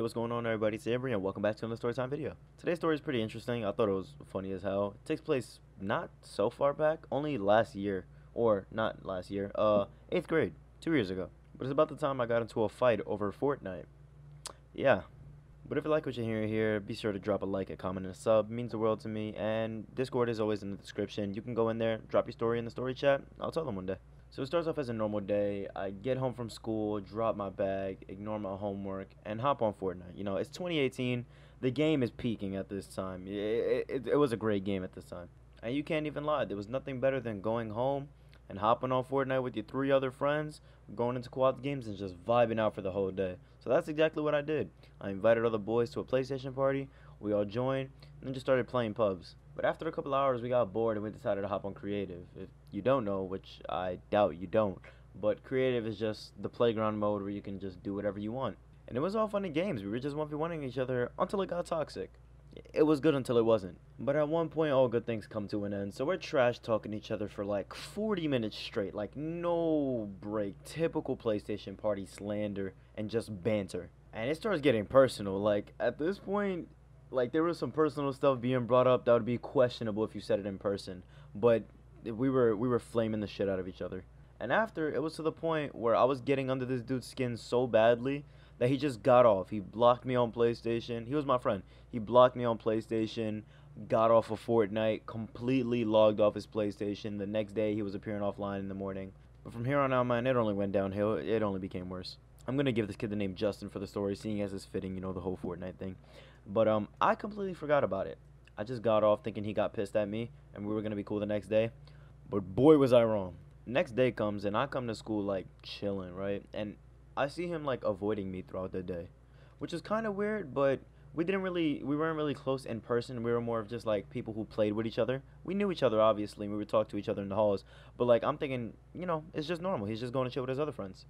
Yo, what's going on, everybody? It's Avery, and welcome back to another Storytime video. Today's story is pretty interesting. I thought it was funny as hell. It takes place not so far back, only last year, or not last year, 8th grade, 2 years ago. But it's about the time I got into a fight over Fortnite. Yeah. But if you like what you hear here, be sure to drop a like, a comment, and a sub. It means the world to me. And Discord is always in the description. You can go in there, drop your story in the story chat. I'll tell them one day. So it starts off as a normal day. I get home from school, drop my bag, ignore my homework, and hop on Fortnite. You know, it's 2018. The game is peaking at this time. It was a great game at this time. And you can't even lie. There was nothing better than going home and hopping on Fortnite with your 3 other friends, going into co-op games, and just vibing out for the whole day. So that's exactly what I did. I invited other boys to a PlayStation party. We all joined, and then just started playing pubs. But after a couple hours, we got bored and we decided to hop on creative. If you don't know, which I doubt you don't, but creative is just the playground mode where you can just do whatever you want. And it was all fun and games. We were just 1v1ing each other until it got toxic. It was good until it wasn't. But at one point, all good things come to an end. So we're trash talking each other for like 40 minutes straight. Like no break. Typical PlayStation party slander and just banter. And it starts getting personal. Like at this point, like there was some personal stuff being brought up that would be questionable if you said it in person. But we were flaming the shit out of each other. And after, it was to the point where I was getting under this dude's skin so badly that he just got off. He blocked me on PlayStation. He was my friend. He blocked me on PlayStation, got off of Fortnite, completely logged off his PlayStation. The next day, he was appearing offline in the morning. But from here on out, man, it only went downhill. It only became worse. I'm going to give this kid the name Justin for the story, seeing as it's fitting, you know, the whole Fortnite thing. But I completely forgot about it. I just got off thinking he got pissed at me, and we were going to be cool the next day. But boy, was I wrong. Next day comes, and I come to school, like, chilling, right? And I see him, like, avoiding me throughout the day, which is kind of weird, but we weren't really close in person. We were more of just, like, people who played with each other. We knew each other, obviously, and we would talk to each other in the halls. But, like, I'm thinking, you know, it's just normal. He's just going to chill with his other friends.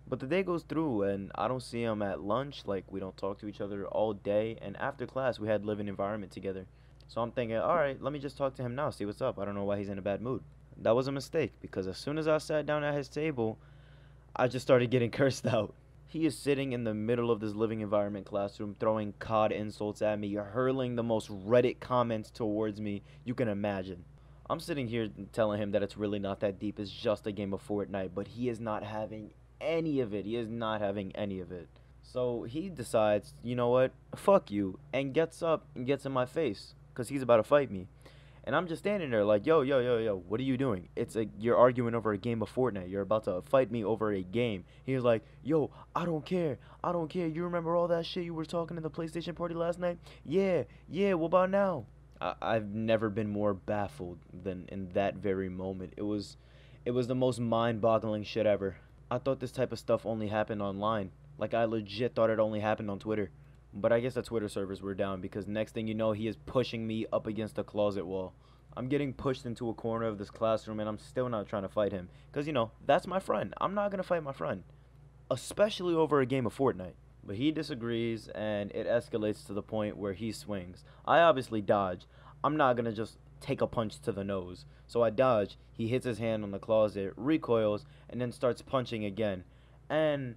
But the day goes through, and I don't see him at lunch. Like, we don't talk to each other all day. And after class, we had living environment together. So I'm thinking, all right, let me just talk to him now, see what's up. I don't know why he's in a bad mood. That was a mistake, because as soon as I sat down at his table, I just started getting cursed out. He is sitting in the middle of this living environment classroom, throwing COD insults at me, hurling the most Reddit comments towards me you can imagine. I'm sitting here telling him that it's really not that deep, it's just a game of Fortnite, but he is not having any of it. He is not having any of it. So he decides, you know what, fuck you, and gets up and gets in my face, because he's about to fight me. And I'm just standing there like, yo, what are you doing? You're arguing over a game of Fortnite. You're about to fight me over a game. He's like, yo, I don't care. You remember all that shit you were talking in the PlayStation party last night? Yeah, what about now? I've never been more baffled than in that very moment. It was the most mind-boggling shit ever. I thought this type of stuff only happened online. Like, I legit thought it only happened on Twitter. But I guess the Twitter servers were down, because next thing you know, he is pushing me up against a closet wall. I'm getting pushed into a corner of this classroom, and I'm still not trying to fight him. Because, you know, that's my friend. I'm not going to fight my friend. Especially over a game of Fortnite. But he disagrees, and it escalates to the point where he swings. I obviously dodge. I'm not going to just take a punch to the nose. So I dodge. He hits his hand on the closet, recoils, and then starts punching again. And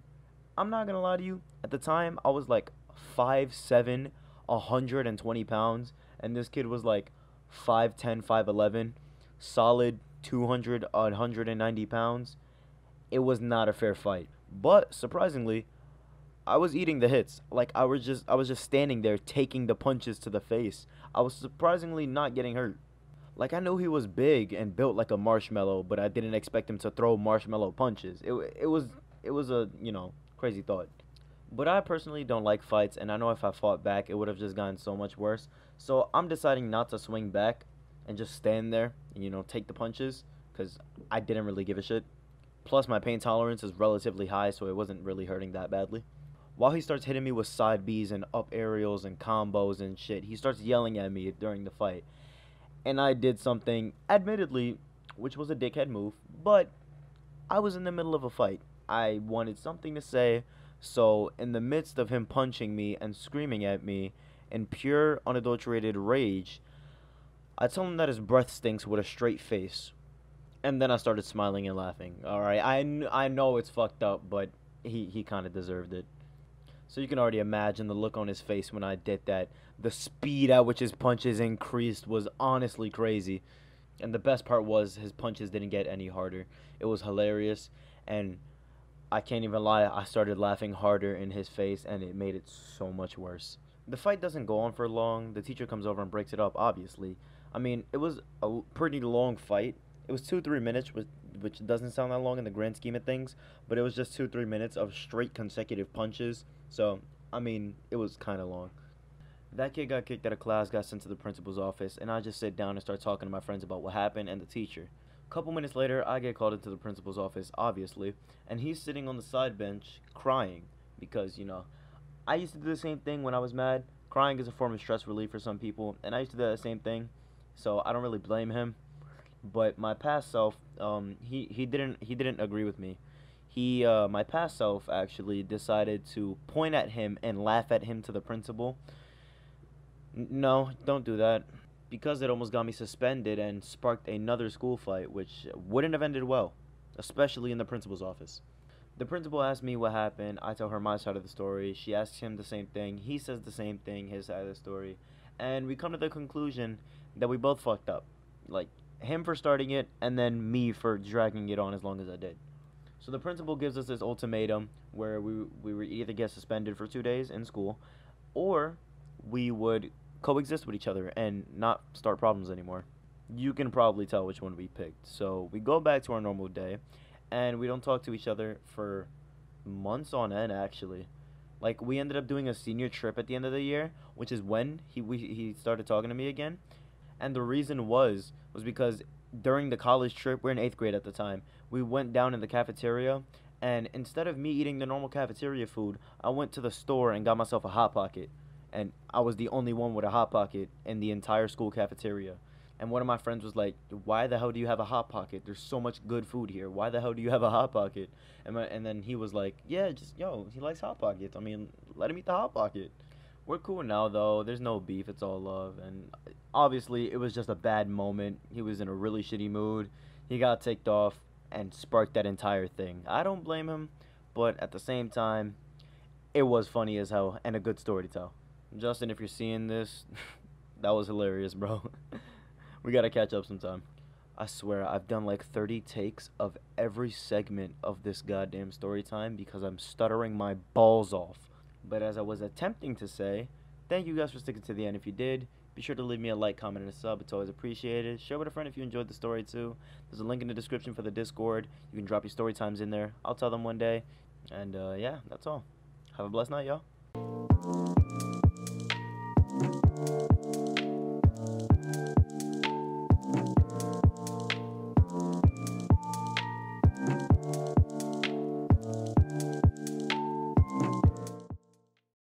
I'm not going to lie to you. At the time, I was like 5'7", 120 pounds, and this kid was like 5'10", 5'11", solid 200, 190 pounds. It was not a fair fight, but surprisingly, I was eating the hits. Like, I was just standing there taking the punches to the face. I was surprisingly not getting hurt. Like, I knew he was big and built like a marshmallow, but I didn't expect him to throw marshmallow punches. It was a, you know, crazy thought. But I personally don't like fights, and I know if I fought back, it would have just gotten so much worse. So I'm deciding not to swing back and just stand there and, you know, take the punches, because I didn't really give a shit. Plus, my pain tolerance is relatively high, so it wasn't really hurting that badly. While he starts hitting me with side Bs and up aerials and combos and shit, he starts yelling at me during the fight. And I did something, admittedly, which was a dickhead move, but I was in the middle of a fight. I wanted something to say. So, in the midst of him punching me and screaming at me in pure, unadulterated rage, I told him that his breath stinks with a straight face. And then I started smiling and laughing. Alright, I know it's fucked up, but he kind of deserved it. So you can already imagine the look on his face when I did that. The speed at which his punches increased was honestly crazy. And the best part was his punches didn't get any harder. It was hilarious, and I can't even lie, I started laughing harder in his face, and it made it so much worse. The fight doesn't go on for long. The teacher comes over and breaks it up, obviously. I mean, it was a pretty long fight. It was 2-3 minutes, which doesn't sound that long in the grand scheme of things, but it was just 2-3 minutes of straight consecutive punches. So, I mean, it was kind of long. That kid got kicked out of class, got sent to the principal's office, and I just sit down and start talking to my friends about what happened and the teacher. A couple minutes later, I get called into the principal's office, obviously, and he's sitting on the side bench crying because, I used to do the same thing when I was mad. Crying is a form of stress relief for some people, and I used to do the same thing, so I don't really blame him. But my past self, he didn't agree with me. My past self actually decided to point at him and laugh at him to the principal. No, don't do that. Because it almost got me suspended and sparked another school fight, which wouldn't have ended well, especially in the principal's office. The principal asked me what happened. I tell her my side of the story. She asks him the same thing. He says the same thing, his side of the story. And we come to the conclusion that we both fucked up. Like, him for starting it, and then me for dragging it on as long as I did. So the principal gives us this ultimatum where we would either get suspended for 2 days in school, or we would coexist with each other and not start problems anymore. You can probably tell which one we picked. So we go back to our normal day, and we don't talk to each other for months on end, actually. Like, we ended up doing a senior trip at the end of the year, which is when he started talking to me again. And the reason was because during the college trip, we're in 8th grade at the time, we went down in the cafeteria, and instead of me eating the normal cafeteria food, I went to the store and got myself a Hot Pocket. And I was the only one with a Hot Pocket in the entire school cafeteria. And one of my friends was like, "Why the hell do you have a Hot Pocket? There's so much good food here. Why the hell do you have a Hot Pocket?" And then he was like, "Yeah, just, he likes Hot Pockets. I mean, let him eat the Hot Pocket." We're cool now, though. There's no beef. It's all love. And obviously, it was just a bad moment. He was in a really shitty mood. He got ticked off and sparked that entire thing. I don't blame him, but at the same time, it was funny as hell and a good story to tell. Justin, if you're seeing this, that was hilarious, bro. We gotta catch up sometime. I swear, I've done like 30 takes of every segment of this goddamn story time because I'm stuttering my balls off. But as I was attempting to say, thank you guys for sticking to the end. If you did, be sure to leave me a like, comment, and a sub. It's always appreciated. Share with a friend if you enjoyed the story too. There's a link in the description for the Discord. You can drop your story times in there. I'll tell them one day. And yeah, that's all. Have a blessed night, y'all.